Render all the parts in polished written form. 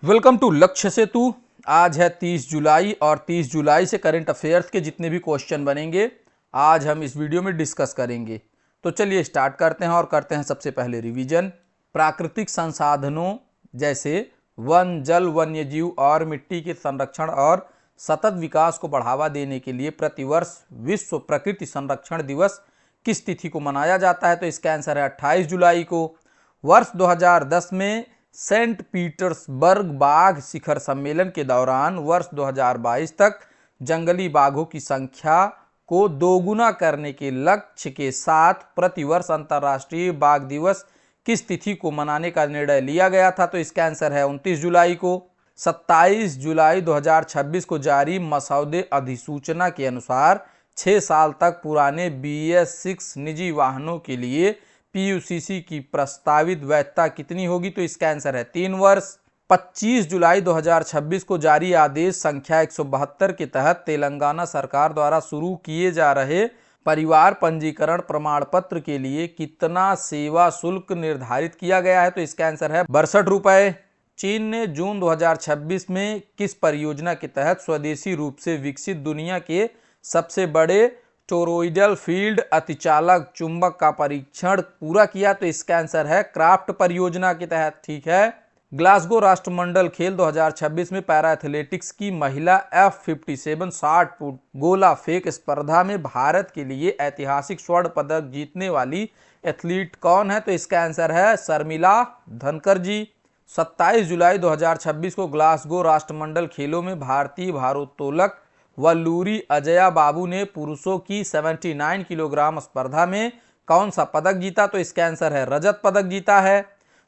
Welcome to लक्ष्य सेतु। आज है 30 जुलाई और 30 जुलाई से करंट अफेयर्स के जितने भी क्वेश्चन बनेंगे आज हम इस वीडियो में डिस्कस करेंगे। तो चलिए स्टार्ट करते हैं और करते हैं सबसे पहले रिवीजन। प्राकृतिक संसाधनों जैसे वन, जल, वन्यजीव और मिट्टी के संरक्षण और सतत विकास को बढ़ावा देने के लिए प्रतिवर्ष विश्व प्रकृति संरक्षण दिवस किस तिथि को मनाया जाता है? तो इसका आंसर है 28 जुलाई को। वर्ष 2010 में सेंट पीटर्सबर्ग बाघ शिखर सम्मेलन के दौरान वर्ष 2022 तक जंगली बाघों की संख्या को दोगुना करने के लक्ष्य के साथ प्रतिवर्ष अंतर्राष्ट्रीय बाघ दिवस किस तिथि को मनाने का निर्णय लिया गया था? तो इसका आंसर है 29 जुलाई को। 27 जुलाई 2026 को जारी मसौदे अधिसूचना के अनुसार 6 साल तक पुराने BS6 निजी वाहनों के लिए PUCC की प्रस्तावित वैधता कितनी होगी? तो इसका आंसर है 3 वर्ष। 25 जुलाई 2026 को जारी आदेश संख्या 172 के तहत तेलंगाना सरकार द्वारा शुरू किए जा रहे परिवार पंजीकरण प्रमाण पत्र के लिए कितना सेवा शुल्क निर्धारित किया गया है? तो इसका आंसर है 62 रुपए। चीन ने जून 2026 में किस परियोजना के तहत स्वदेशी रूप से विकसित दुनिया के सबसे बड़े टोरॉइडल फील्ड अतिचालक चुंबक का परीक्षण पूरा किया? तो इसका आंसर है क्राफ्ट परियोजना के तहत। ठीक है। ग्लासगो राष्ट्रमंडल खेल 2026 में पैरा एथलेटिक्स की महिला F57 60 फुट गोला फेंक स्पर्धा में भारत के लिए ऐतिहासिक स्वर्ण पदक जीतने वाली एथलीट कौन है? तो इसका आंसर है शर्मिला धनकर जी। 27 जुलाई 2026 को ग्लासगो राष्ट्रमंडल खेलों में भारतीय भारोत्तोलक वल्लूरी अजया बाबू ने पुरुषों की 79 किलोग्राम स्पर्धा में कौन सा पदक जीता? तो इसका आंसर है रजत पदक जीता है।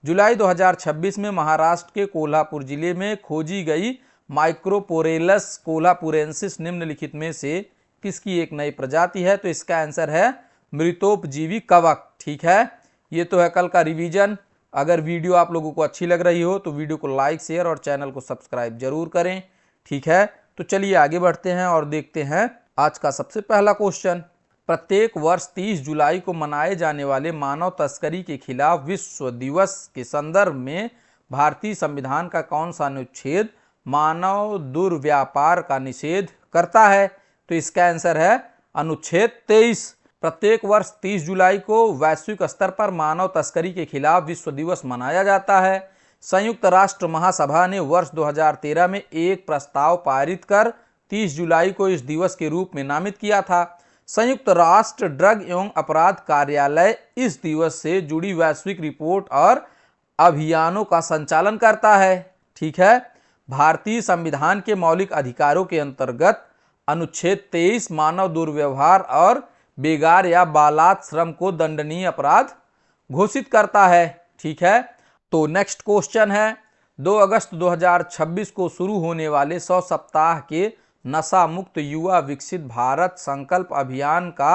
जुलाई 2026 में महाराष्ट्र के कोल्हापुर जिले में खोजी गई माइक्रोपोरेलस कोल्हापुरेंसिस निम्नलिखित में से किसकी एक नई प्रजाति है? तो इसका आंसर है मृतोपजीवी कवक। ठीक है। ये तो है कल का रिवीजन। अगर वीडियो आप लोगों को अच्छी लग रही हो तो वीडियो को लाइक, शेयर और चैनल को सब्सक्राइब जरूर करें। ठीक है। तो चलिए आगे बढ़ते हैं और देखते हैं आज का सबसे पहला क्वेश्चन। प्रत्येक वर्ष 30 जुलाई को मनाए जाने वाले मानव तस्करी के खिलाफ विश्व दिवस के संदर्भ में भारतीय संविधान का कौन सा अनुच्छेद मानव दुर्व्यापार का निषेध करता है? तो इसका आंसर है अनुच्छेद 23। प्रत्येक वर्ष 30 जुलाई को वैश्विक स्तर पर मानव तस्करी के खिलाफ विश्व दिवस मनाया जाता है। संयुक्त राष्ट्र महासभा ने वर्ष 2013 में एक प्रस्ताव पारित कर 30 जुलाई को इस दिवस के रूप में नामित किया था। संयुक्त राष्ट्र ड्रग एवं अपराध कार्यालय इस दिवस से जुड़ी वैश्विक रिपोर्ट और अभियानों का संचालन करता है। ठीक है। भारतीय संविधान के मौलिक अधिकारों के अंतर्गत अनुच्छेद 23 मानव दुर्व्यवहार और बेगार या बालात श्रम को दंडनीय अपराध घोषित करता है। ठीक है। तो नेक्स्ट क्वेश्चन है 2 अगस्त 2026 को शुरू होने वाले 100 सप्ताह के नशा मुक्त युवा विकसित भारत संकल्प अभियान का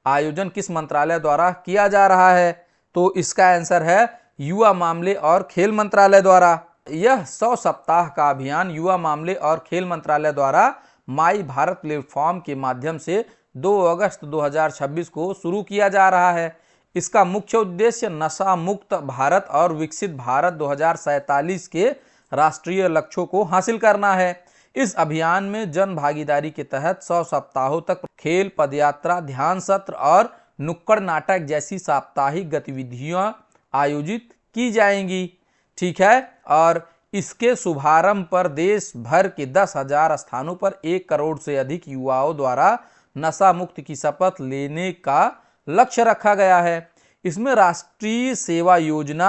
आयोजन किस मंत्रालय द्वारा किया जा रहा है? तो इसका आंसर है युवा मामले और खेल मंत्रालय द्वारा। यह 100 सप्ताह का अभियान युवा मामले और खेल मंत्रालय द्वारा माई भारत प्लेटफॉर्म के माध्यम से 2 अगस्त 2026 को शुरू किया जा रहा है। इसका मुख्य उद्देश्य नशा मुक्त भारत और विकसित भारत 2047 के राष्ट्रीय लक्ष्यों को हासिल करना है। इस अभियान में जन भागीदारी के तहत 100 सप्ताहों तक खेल, पदयात्रा, ध्यान सत्र और नुक्कड़ नाटक जैसी साप्ताहिक गतिविधियां आयोजित की जाएंगी। ठीक है। और इसके शुभारंभ पर देश भर के 10,000 स्थानों पर 1 करोड़ से अधिक युवाओं द्वारा नशा मुक्त की शपथ लेने का लक्ष्य रखा गया है। इसमें राष्ट्रीय सेवा योजना,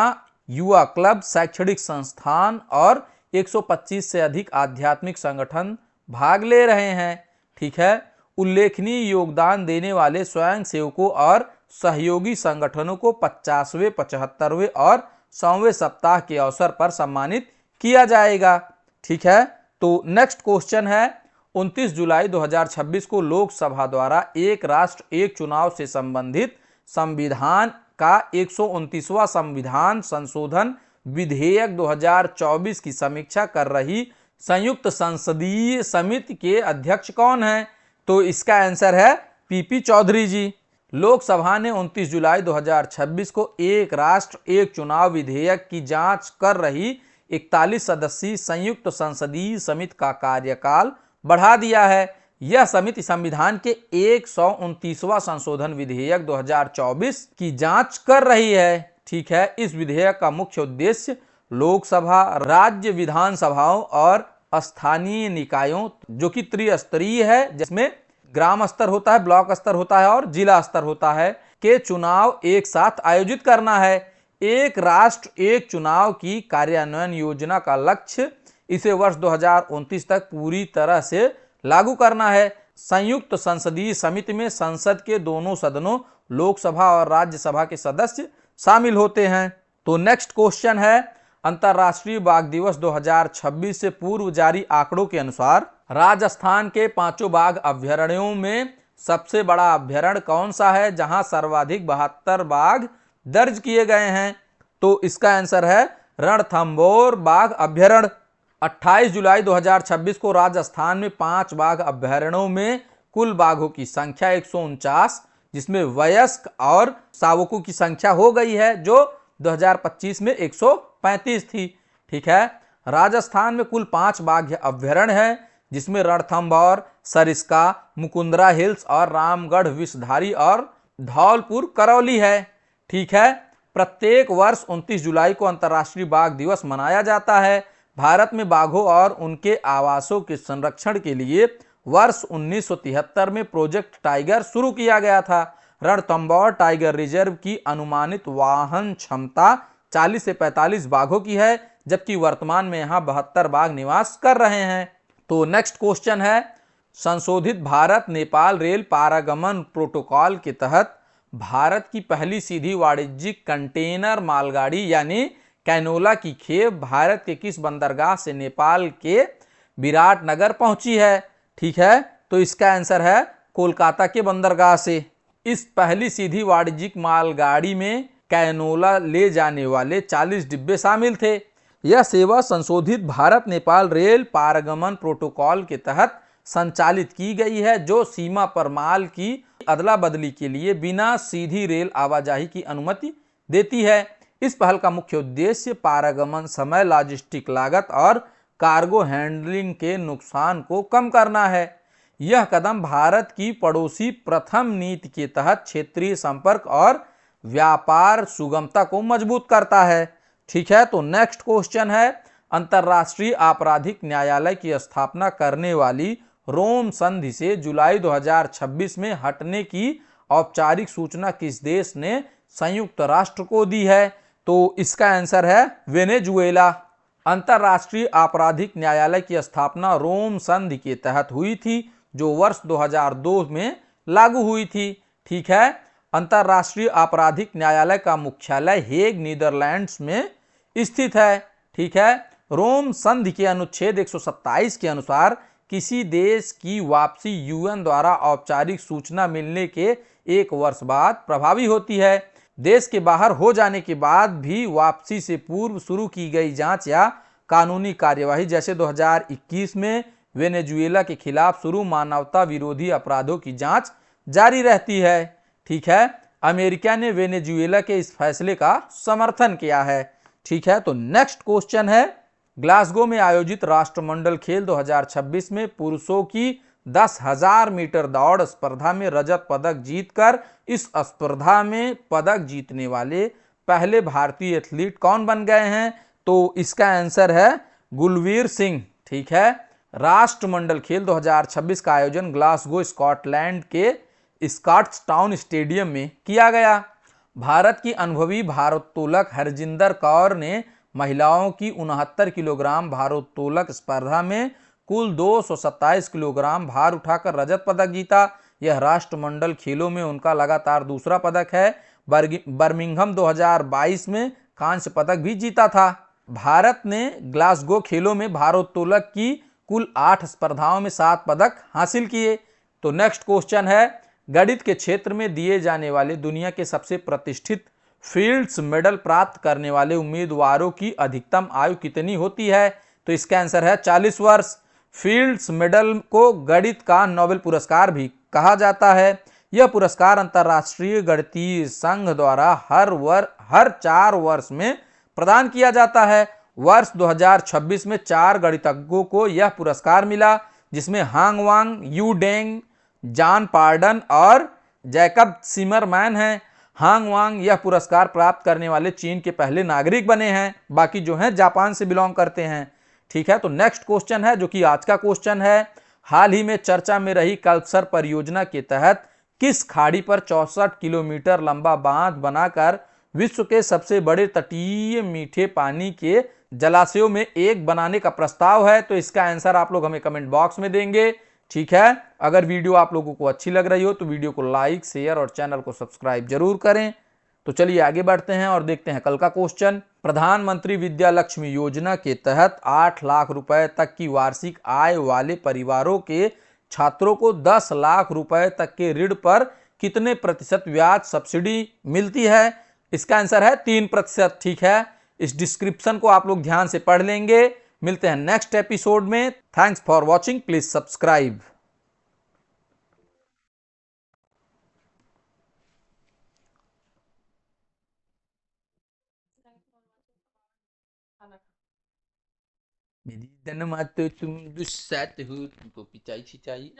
युवा क्लब, शैक्षणिक संस्थान और 125 से अधिक आध्यात्मिक संगठन भाग ले रहे हैं। ठीक है। उल्लेखनीय योगदान देने वाले स्वयं सेवकों और सहयोगी संगठनों को 50वें, 75वें और 100वें सप्ताह के अवसर पर सम्मानित किया जाएगा। ठीक है। तो नेक्स्ट क्वेश्चन है 29 जुलाई 2026 को लोकसभा द्वारा एक राष्ट्र एक चुनाव से संबंधित संविधान का 129वां संविधान संशोधन विधेयक 2024 की समीक्षा कर रही संयुक्त संसदीय समिति के अध्यक्ष कौन हैं? तो इसका आंसर है पीपी चौधरी जी। लोकसभा ने 29 जुलाई 2026 को एक राष्ट्र एक चुनाव विधेयक की जांच कर रही 41 सदस्यीय संयुक्त संसदीय समिति का कार्यकाल बढ़ा दिया है। यह समिति संविधान के 129वां संशोधन विधेयक 2024 की जांच कर रही है। ठीक है, इस विधेयक का मुख्य उद्देश्य लोकसभा, राज्य विधानसभाओं और स्थानीय निकायों जो कि त्रिस्तरीय है, जिसमें ग्राम स्तर होता है, ब्लॉक स्तर होता है और जिला स्तर होता है, के चुनाव एक साथ आयोजित करना है। एक राष्ट्र एक चुनाव की कार्यान्वयन योजना का लक्ष्य इसे वर्ष 2029 तक पूरी तरह से लागू करना है। संयुक्त संसदीय समिति में संसद के दोनों सदनों, लोकसभा और राज्यसभा के सदस्य शामिल होते हैं। तो नेक्स्ट क्वेश्चन है, अंतर्राष्ट्रीय बाघ दिवस 2026 से पूर्व जारी आंकड़ों के अनुसार राजस्थान के 5 बाघ अभ्यारण्यों में सबसे बड़ा अभ्यारण्य कौन सा है, जहां सर्वाधिक 72 बाघ दर्ज किए गए हैं? तो इसका आंसर है रणथंभौर बाघ अभ्यारण्य। 28 जुलाई 2026 को राजस्थान में 5 बाघ अभ्यारण्यों में कुल बाघों की संख्या 149, जिसमें वयस्क और शावकों की संख्या हो गई है जो 2025 में 135 थी। ठीक है, राजस्थान में कुल 5 बाघ अभ्यारण्य है, जिसमें रणथंभौर, सरिस्का, मुकुंदरा हिल्स और रामगढ़ विषधारी और धौलपुर करौली है। ठीक है, प्रत्येक वर्ष 29 जुलाई को अंतर्राष्ट्रीय बाघ दिवस मनाया जाता है। भारत में बाघों और उनके आवासों के संरक्षण के लिए वर्ष 1973 में प्रोजेक्ट टाइगर शुरू किया गया था। रणथंभौर टाइगर रिजर्व की अनुमानित वाहन क्षमता 40 से 45 बाघों की है, जबकि वर्तमान में यहां 72 बाघ निवास कर रहे हैं। तो नेक्स्ट क्वेश्चन है, संशोधित भारत नेपाल रेल पारागमन प्रोटोकॉल के तहत भारत की पहली सीधी वाणिज्यिक कंटेनर मालगाड़ी यानी कैनोला की खेप भारत के किस बंदरगाह से नेपाल के विराटनगर पहुंची है? ठीक है, तो इसका आंसर है कोलकाता के बंदरगाह से। इस पहली सीधी वाणिज्यिक मालगाड़ी में कैनोला ले जाने वाले 40 डिब्बे शामिल थे। यह सेवा संशोधित भारत नेपाल रेल पारगमन प्रोटोकॉल के तहत संचालित की गई है, जो सीमा पर माल की अदला बदली के लिए बिना सीधी रेल आवाजाही की अनुमति देती है। इस पहल का मुख्य उद्देश्य पारगमन समय, लॉजिस्टिक लागत और कार्गो हैंडलिंग के नुकसान को कम करना है। यह कदम भारत की पड़ोसी प्रथम नीति के तहत क्षेत्रीय संपर्क और व्यापार सुगमता को मजबूत करता है। ठीक है, तो नेक्स्ट क्वेश्चन है, अंतर्राष्ट्रीय आपराधिक न्यायालय की स्थापना करने वाली रोम संधि से जुलाई 2026 में हटने की औपचारिक सूचना किस देश ने संयुक्त राष्ट्र को दी है? तो इसका आंसर है वेनेजुएला। अंतर्राष्ट्रीय आपराधिक न्यायालय की स्थापना रोम संधि के तहत हुई थी, जो वर्ष 2002 में लागू हुई थी। ठीक है, अंतर्राष्ट्रीय आपराधिक न्यायालय का मुख्यालय हेग, नीदरलैंड्स में स्थित है। ठीक है, रोम संधि के अनुच्छेद 127 के अनुसार किसी देश की वापसी यूएन द्वारा औपचारिक सूचना मिलने के 1 वर्ष बाद प्रभावी होती है। देश के बाहर हो जाने के बाद भी वापसी से पूर्व शुरू की गई जांच या कानूनी कार्यवाही, जैसे 2021 में वेनेजुएला के खिलाफ शुरू मानवता विरोधी अपराधों की जांच जारी रहती है। ठीक है, अमेरिका ने वेनेजुएला के इस फैसले का समर्थन किया है। ठीक है, तो नेक्स्ट क्वेश्चन है, ग्लासगो में आयोजित राष्ट्रमंडल खेल 2026 में पुरुषों की 10,000 मीटर दौड़ स्पर्धा में रजत पदक जीतकर इस स्पर्धा में पदक जीतने वाले पहले भारतीय एथलीट कौन बन गए हैं? तो इसका आंसर है गुलवीर सिंह। ठीक है, राष्ट्रमंडल खेल 2026 का आयोजन ग्लासगो स्कॉटलैंड के स्कॉट्सटाउन स्टेडियम में किया गया। भारत की अनुभवी भारोत्तोलक हरजिंदर कौर ने महिलाओं की 69 किलोग्राम भारोत्तोलक स्पर्धा में कुल 227 किलोग्राम भार उठाकर रजत पदक जीता। यह राष्ट्रमंडल खेलों में उनका लगातार दूसरा पदक है। बर्मिंघम 2022 में कांस्य पदक भी जीता था। भारत ने ग्लासगो खेलों में भारोत्तोलक की कुल 8 स्पर्धाओं में 7 पदक हासिल किए। तो नेक्स्ट क्वेश्चन है, गणित के क्षेत्र में दिए जाने वाले दुनिया के सबसे प्रतिष्ठित फील्ड्स मेडल प्राप्त करने वाले उम्मीदवारों की अधिकतम आयु कितनी होती है? तो इसका आंसर है 40 वर्ष। फील्ड्स मेडल को गणित का नोबेल पुरस्कार भी कहा जाता है। यह पुरस्कार अंतर्राष्ट्रीय गणितीय संघ द्वारा हर 4 वर्ष में प्रदान किया जाता है। वर्ष 2026 में 4 गणितज्ञों को यह पुरस्कार मिला, जिसमें Hong Wang, Yu Deng, John Pardon और जैकब सिमरमैन हैं। हांग वांग यह पुरस्कार प्राप्त करने वाले चीन के पहले नागरिक बने हैं, बाकी जो हैं जापान से बिलोंग करते हैं। ठीक है, तो नेक्स्ट क्वेश्चन है जो कि आज का क्वेश्चन है। हाल ही में चर्चा में रही कल्पसर परियोजना के तहत किस खाड़ी पर 64 किलोमीटर लंबा बांध बनाकर विश्व के सबसे बड़े तटीय मीठे पानी के जलाशयों में एक बनाने का प्रस्ताव है? तो इसका आंसर आप लोग हमें कमेंट बॉक्स में देंगे। ठीक है, अगर वीडियो आप लोगों को अच्छी लग रही हो तो वीडियो को लाइक, शेयर और चैनल को सब्सक्राइब जरूर करें। तो चलिए आगे बढ़ते हैं और देखते हैं कल का क्वेश्चन। प्रधानमंत्री विद्या लक्ष्मी योजना के तहत 8 लाख रुपए तक की वार्षिक आय वाले परिवारों के छात्रों को 10 लाख रुपए तक के ऋण पर कितने प्रतिशत ब्याज सब्सिडी मिलती है? इसका आंसर है 3%। ठीक है, इस डिस्क्रिप्शन को आप लोग ध्यान से पढ़ लेंगे। मिलते हैं नेक्स्ट एपिसोड में। Thanks for watching, please subscribe. मेरी धन मातो तुम दुस्साहत हो, तुमको पिचाई छिचाई।